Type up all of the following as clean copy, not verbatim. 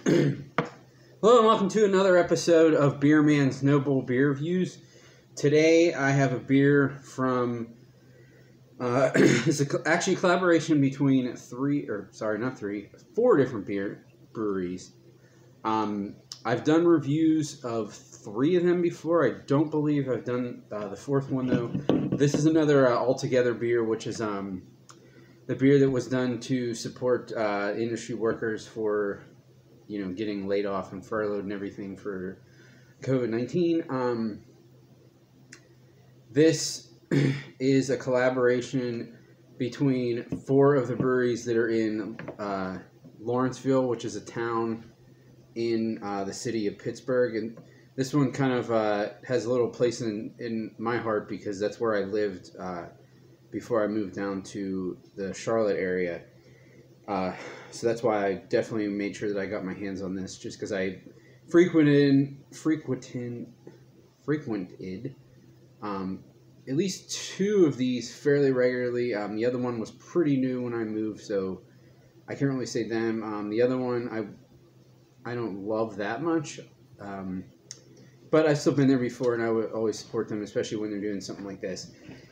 Hello and welcome to another episode of Beer Man's Noble Beer Reviews. Today I have a beer from, it's actually a collaboration between four different breweries. I've done reviews of three of them before. I don't believe I've done the fourth one though. This is another Altogether beer, which is the beer that was done to support industry workers for, getting laid off and furloughed and everything for COVID-19. This is a collaboration between four of the breweries that are in Lawrenceville, which is a town in the city of Pittsburgh. And this one kind of has a little place in my heart because that's where I lived before I moved down to the Charlotte area. So that's why I definitely made sure that I got my hands on this, just because I frequented at least two of these fairly regularly. The other one was pretty new when I moved, so I can't really say them. The other one I don't love that much, but I've still been there before, and I would always support them, especially when they're doing something like this.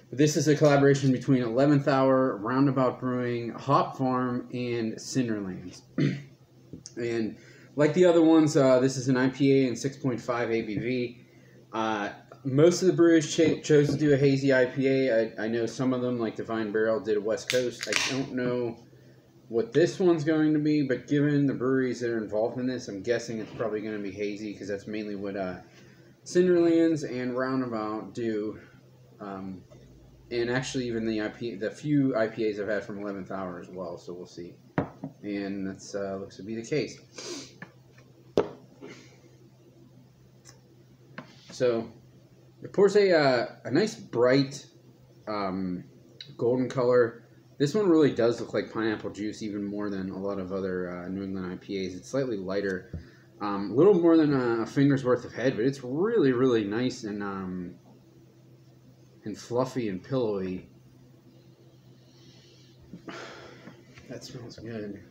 But this is a collaboration between 11th Hour, Roundabout Brewing, Hop Farm, and Cinderlands. And like the other ones, this is an IPA and 6.5 ABV. Most of the breweries chose to do a hazy IPA. I know some of them, like Divine Barrel, did a West Coast. I don't know what this one's going to be, but given the breweries that are involved in this, I'm guessing it's probably going to be hazy, because that's mainly what Cinderlands and Roundabout do. And actually even the few IPAs I've had from 11th Hour as well, so we'll see. And that's looks to be the case. So it pours a nice bright golden color. This one really does look like pineapple juice, even more than a lot of other New England IPAs. It's slightly lighter, a little more than a finger's worth of head, but it's really, really nice and fluffy and pillowy. That smells good.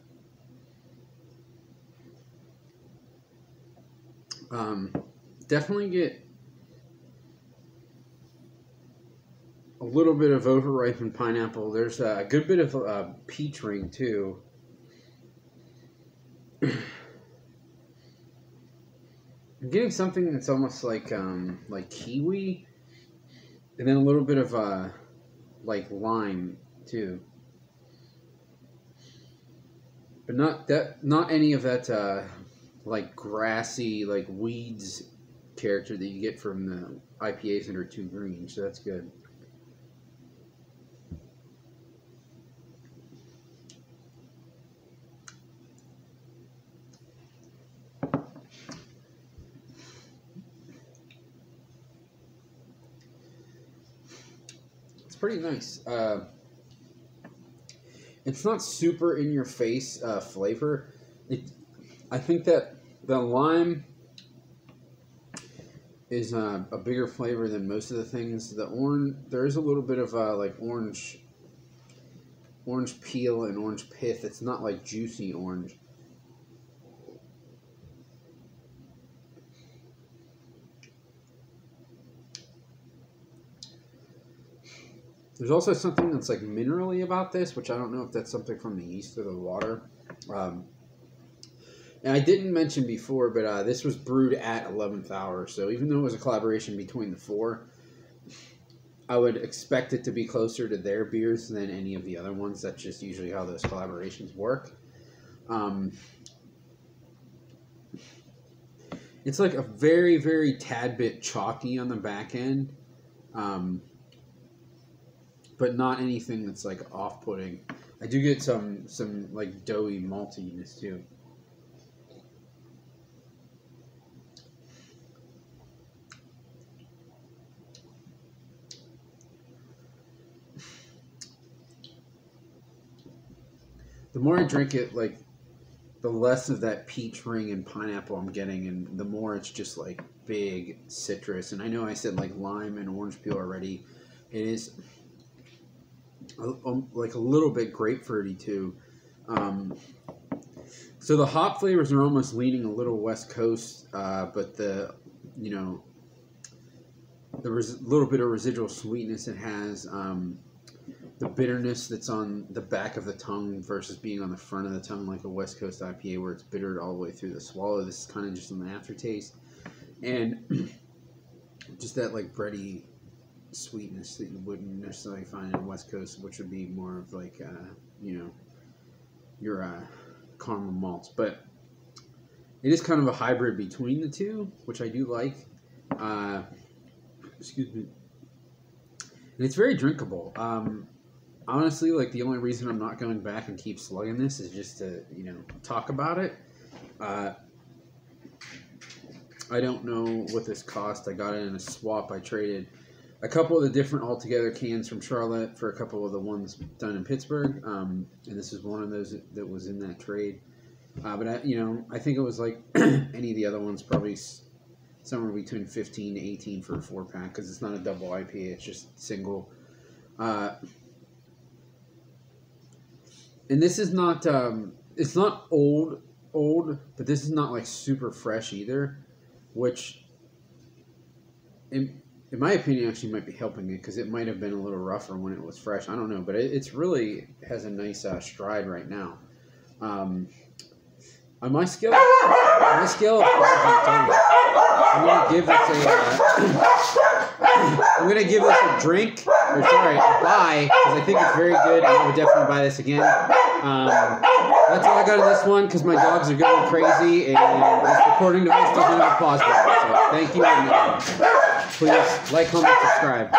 Definitely get a little bit of overripened pineapple. There's a good bit of peach ring too. I'm getting something that's almost like kiwi, and then a little bit of like lime too, but not any of that like grassy, like weeds character that you get from the IPAs that are too green. So that's good. It's pretty nice. It's not super in your face flavor. I think that the lime is a bigger flavor than most of the things. The orange, there is a little bit of like orange peel and orange pith. It's not like juicy orange. There's also something that's like minerally about this, which I don't know if that's something from the yeast or the water. And I didn't mention before, but this was brewed at 11th Hour. So even though it was a collaboration between the four, I would expect it to be closer to their beers than any of the other ones. That's just usually how those collaborations work. It's like a very, very tad bit chalky on the back end. But not anything that's like off-putting. I do get some like doughy maltiness too. The more I drink it, like, the less of that peach ring and pineapple I'm getting, and the more it's just like big citrus. And I know I said like lime and orange peel already. It is like a little bit grapefruity too. So the hop flavors are almost leaning a little West Coast, but the little bit of residual sweetness it has, the bitterness that's on the back of the tongue versus being on the front of the tongue like a West Coast IPA where it's bittered all the way through the swallow. This is kind of just an aftertaste. And just that like bready sweetness that you wouldn't necessarily find in West Coast, which would be more of like, your caramel malts. But it is kind of a hybrid between the two, which I do like. Excuse me. And it's very drinkable. Honestly, like the only reason I'm not going back and keep slugging this is just to, talk about it. I don't know what this cost. I got it in a swap. I traded a couple of the different altogether cans from Charlotte for a couple of the ones done in Pittsburgh. And this is one of those that was in that trade. But I think it was like any of the other ones, probably somewhere between 15 to 18 for a 4-pack, because it's not a double IPA, it's just single. And this is not, it's not old, but this is not like super fresh either, which in my opinion actually might be helping it, because it might have been a little rougher when it was fresh. I don't know, but it's really has a nice stride right now. On my scale of I'm gonna give this a drink, or sorry, a buy, because I think it's very good, and I would definitely buy this again. That's all I got on this one, because my dogs are going crazy, and this recording device doesn't have a pause button. So thank you, and please like, comment, subscribe.